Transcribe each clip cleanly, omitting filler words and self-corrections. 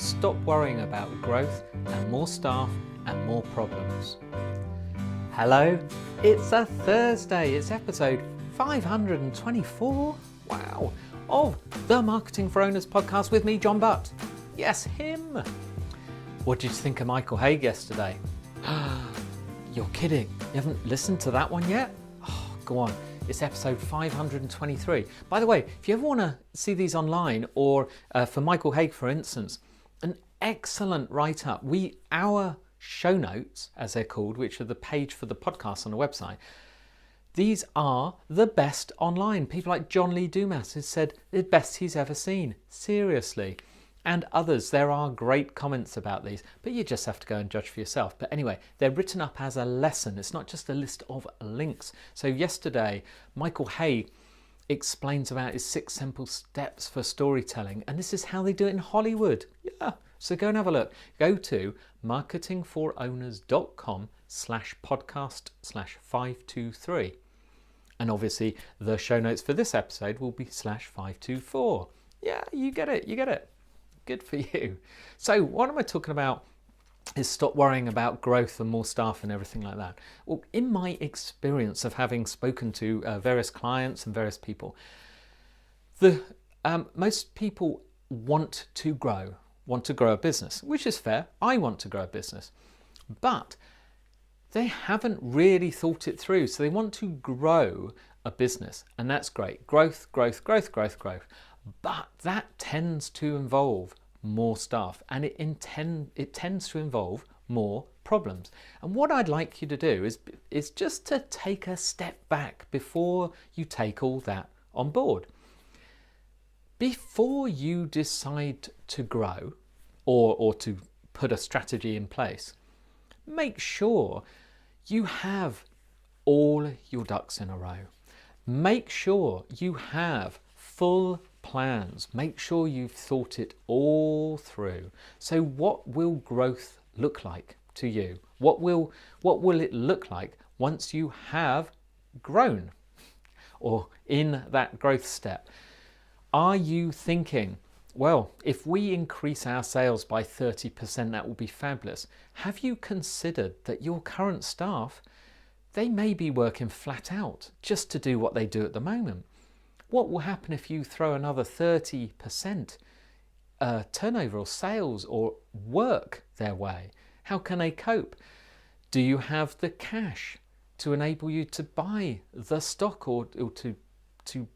Stop worrying about growth and more staff and more problems. Hello, it's a Thursday. It's episode 524, wow, of the Marketing for Owners podcast with me, John Butt. Yes, him. What did you think of Michael Haig yesterday? You're kidding. You haven't listened to that one yet? Oh, go on. It's episode 523. By the way, if you ever want to see these online, or for Michael Haig, for instance, an excellent write-up. Our show notes, as they're called, which are the page for the podcast on the website, these are the best online. People like John Lee Dumas has said the best he's ever seen. Seriously. And others, there are great comments about these, but you just have to go and judge for yourself. But anyway, they're written up as a lesson. It's not just a list of links. So yesterday, Michael Haig explains about his 6 simple steps for storytelling, and this is how they do it in Hollywood. Yeah, so go and have a look. Go to marketingforowners.com/podcast/523, and obviously the show notes for this episode will be /524. Yeah, you get it. Good for you. So what am I talking about is stop worrying about growth and more staff and everything like that. Well, in my experience of having spoken to various clients and various people, most people want to grow a business, which is fair. I want to grow a business, but they haven't really thought it through. So they want to grow a business, and that's great. Growth. But that tends to involve more staff, and it tends to involve more problems. And what I'd like you to do is just to take a step back before you take all that on board. Before you decide to grow or to put a strategy in place, make sure you have all your ducks in a row. Make sure you have full plans. Make sure you've thought it all through. So what will growth look like to you? What will it look like once you have grown or in that growth step? Are you thinking, well, if we increase our sales by 30%, that will be fabulous? Have you considered that your current staff, they may be working flat out just to do what they do at the moment? What will happen if you throw another 30% turnover or sales or work their way? How can they cope? Do you have the cash to enable you to buy the stock or to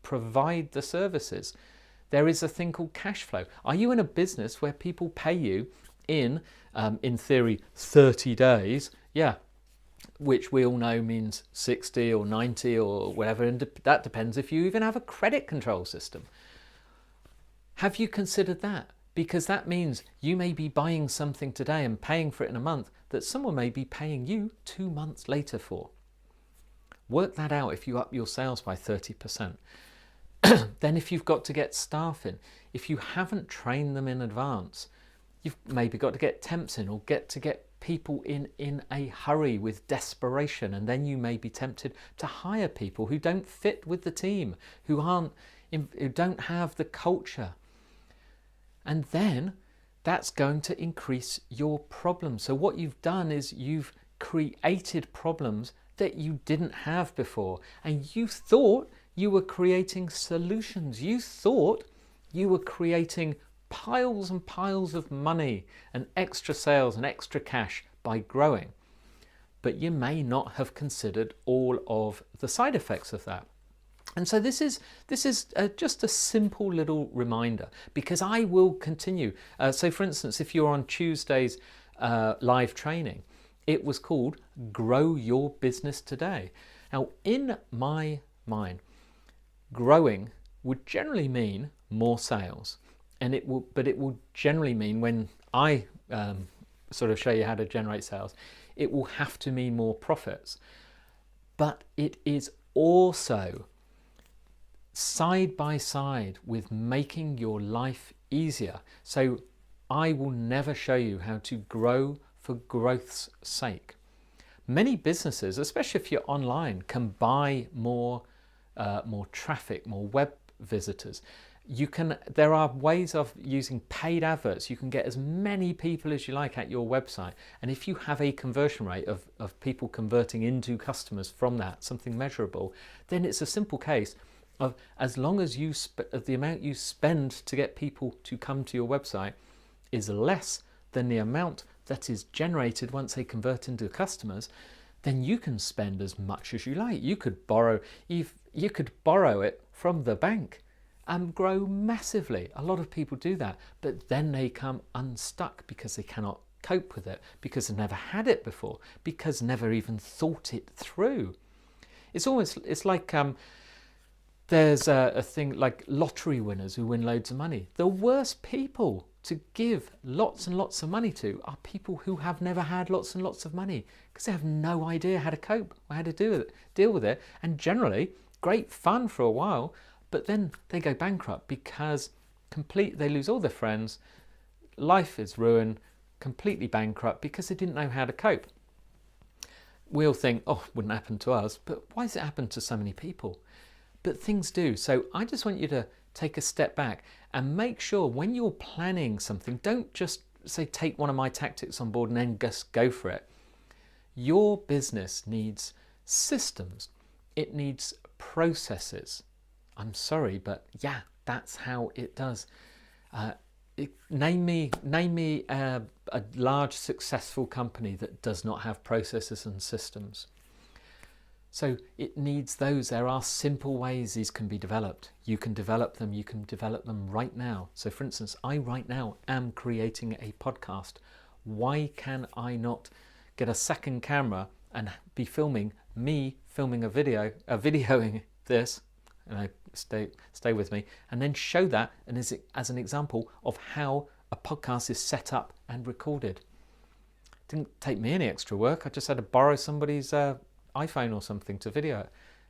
provide the services? There is a thing called cash flow. Are you in a business where people pay you in theory, 30 days? Yeah. Which we all know means 60 or 90 or whatever, and that depends if you even have a credit control system. Have you considered that? Because that means you may be buying something today and paying for it in a month that someone may be paying you 2 months later for. Work that out if you up your sales by 30%. Then if you've got to get staff in, if you haven't trained them in advance, you've maybe got to get temps in or get people in a hurry with desperation, and then you may be tempted to hire people who don't fit with the team, who don't have the culture, and then that's going to increase your problems. So what you've done is you've created problems that you didn't have before, and you thought you were creating solutions. You thought you were creating piles and piles of money and extra sales and extra cash by growing, but you may not have considered all of the side effects of that. And so this is just a simple little reminder, because I will continue. So for instance, if you're on Tuesday's live training, it was called Grow Your Business Today. Now, in my mind, growing would generally mean more sales. And it will generally mean, when I sort of show you how to generate sales, it will have to mean more profits. But it is also side by side with making your life easier. So I will never show you how to grow for growth's sake. Many businesses, especially if you're online, can buy more traffic, more web visitors. There are ways of using paid adverts. You can get as many people as you like at your website. And if you have a conversion rate of people converting into customers from that, something measurable, then it's a simple case of, as long as the amount you spend to get people to come to your website is less than the amount that is generated once they convert into customers, then you can spend as much as you like. You could borrow it from the bank and grow massively. A lot of people do that, but then they come unstuck because they cannot cope with it, because they've never had it before, because never even thought it through. It's like there's a thing like lottery winners who win loads of money. The worst people to give lots and lots of money to are people who have never had lots and lots of money, because they have no idea how to cope or how to deal with it, and generally great fun for a while, but then they go bankrupt because they lose all their friends, life is ruined, completely bankrupt because they didn't know how to cope. We all think, oh, it wouldn't happen to us, but why does it happen to so many people? But things do. So I just want you to take a step back and make sure when you're planning something, don't just say take one of my tactics on board and then just go for it. Your business needs systems. It needs processes. I'm sorry, but yeah, that's how it does. Name me a large successful company that does not have processes and systems. So it needs those. There are simple ways these can be developed. You can develop them right now. So for instance, I right now am creating a podcast. Why can I not get a second camera and be filming videoing this, and stay with me, and then show that and as an example of how a podcast is set up and recorded. It didn't take me any extra work. I just had to borrow somebody's iPhone or something to video it.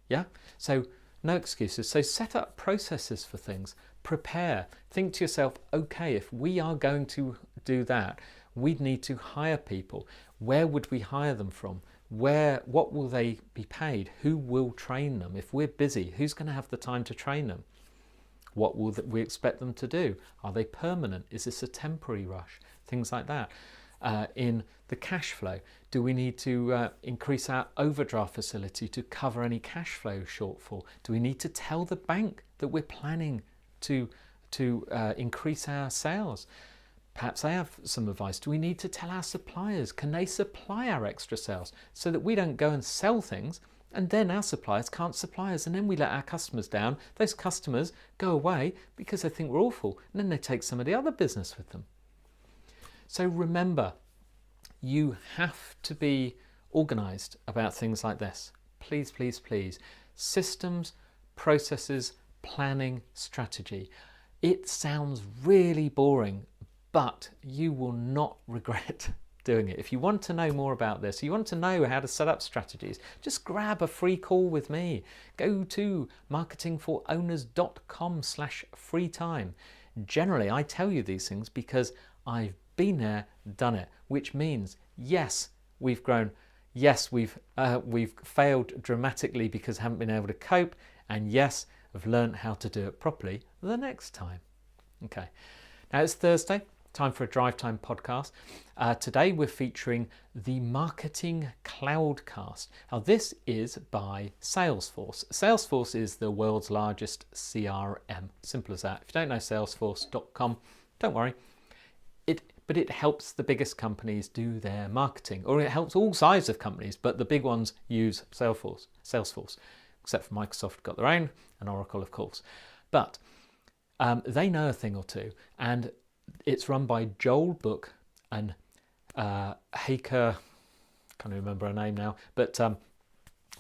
Yeah, so no excuses. So set up processes for things. Prepare. Think to yourself, okay, if we are going to do that, we'd need to hire people. Where would we hire them from? What will they be paid? Who will train them? If we're busy, who's going to have the time to train them? What will we expect them to do? Are they permanent? Is this a temporary rush? Things like that. In the cash flow, do we need to increase our overdraft facility to cover any cash flow shortfall? Do we need to tell the bank that we're planning to increase our sales? Perhaps they have some advice. Do we need to tell our suppliers? Can they supply our extra sales so that we don't go and sell things and then our suppliers can't supply us, and then we let our customers down? Those customers go away because they think we're awful, and then they take some of the other business with them. So remember, you have to be organized about things like this. Please, please, please. Systems, processes, planning, strategy. It sounds really boring, but you will not regret doing it. If you want to know more about this, you want to know how to set up strategies, just grab a free call with me. Go to marketingforowners.com/free time. Generally, I tell you these things because I've been there, done it, which means, yes, we've grown. Yes, we've failed dramatically because I haven't been able to cope. And yes, I've learned how to do it properly the next time. Okay, now it's Thursday. Time for a Drive Time podcast. Today we're featuring the Marketing Cloudcast. Now this is by Salesforce. Salesforce is the world's largest CRM. Simple as that. If you don't know salesforce.com, don't worry. But it helps the biggest companies do their marketing, or it helps all sizes of companies, but the big ones use Salesforce, except for Microsoft got their own, and Oracle, of course. But they know a thing or two, and it's run by Joel Book and Heike, can't remember her name now, but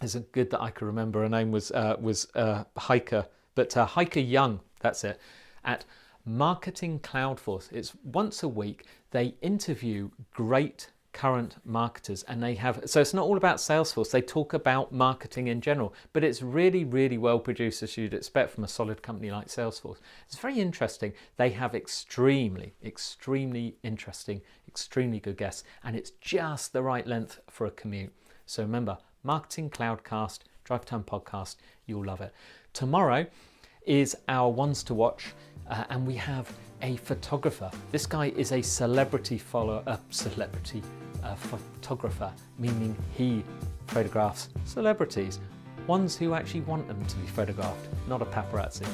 it's good that I could remember her name was Heike, but Heike Young, that's it, at Marketing Cloudforce. It's once a week. They interview great current marketers, and so it's not all about Salesforce. They talk about marketing in general, but it's really, really well produced, as you'd expect from a solid company like Salesforce. It's very interesting. They have extremely, extremely interesting, extremely good guests, and it's just the right length for a commute. So remember, Marketing Cloudcast, Drive Time podcast, you'll love it. Tomorrow, is our ones to watch, and we have a photographer. This guy is a photographer, meaning he photographs celebrities, ones who actually want them to be photographed, not a paparazzi.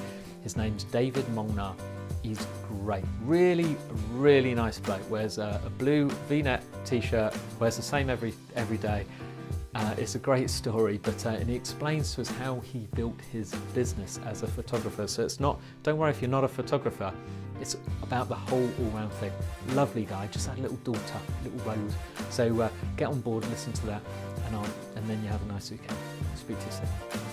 His name's David Molnar. He's great, really, really nice bloke. Wears a blue V-neck t-shirt, wears the same every day. It's a great story, but and he explains to us how he built his business as a photographer. So it's not, don't worry if you're not a photographer, it's about the whole all-round thing. Lovely guy, just had a little daughter, little Rose. So get on board, listen to that, and then you have a nice weekend. Speak to you soon.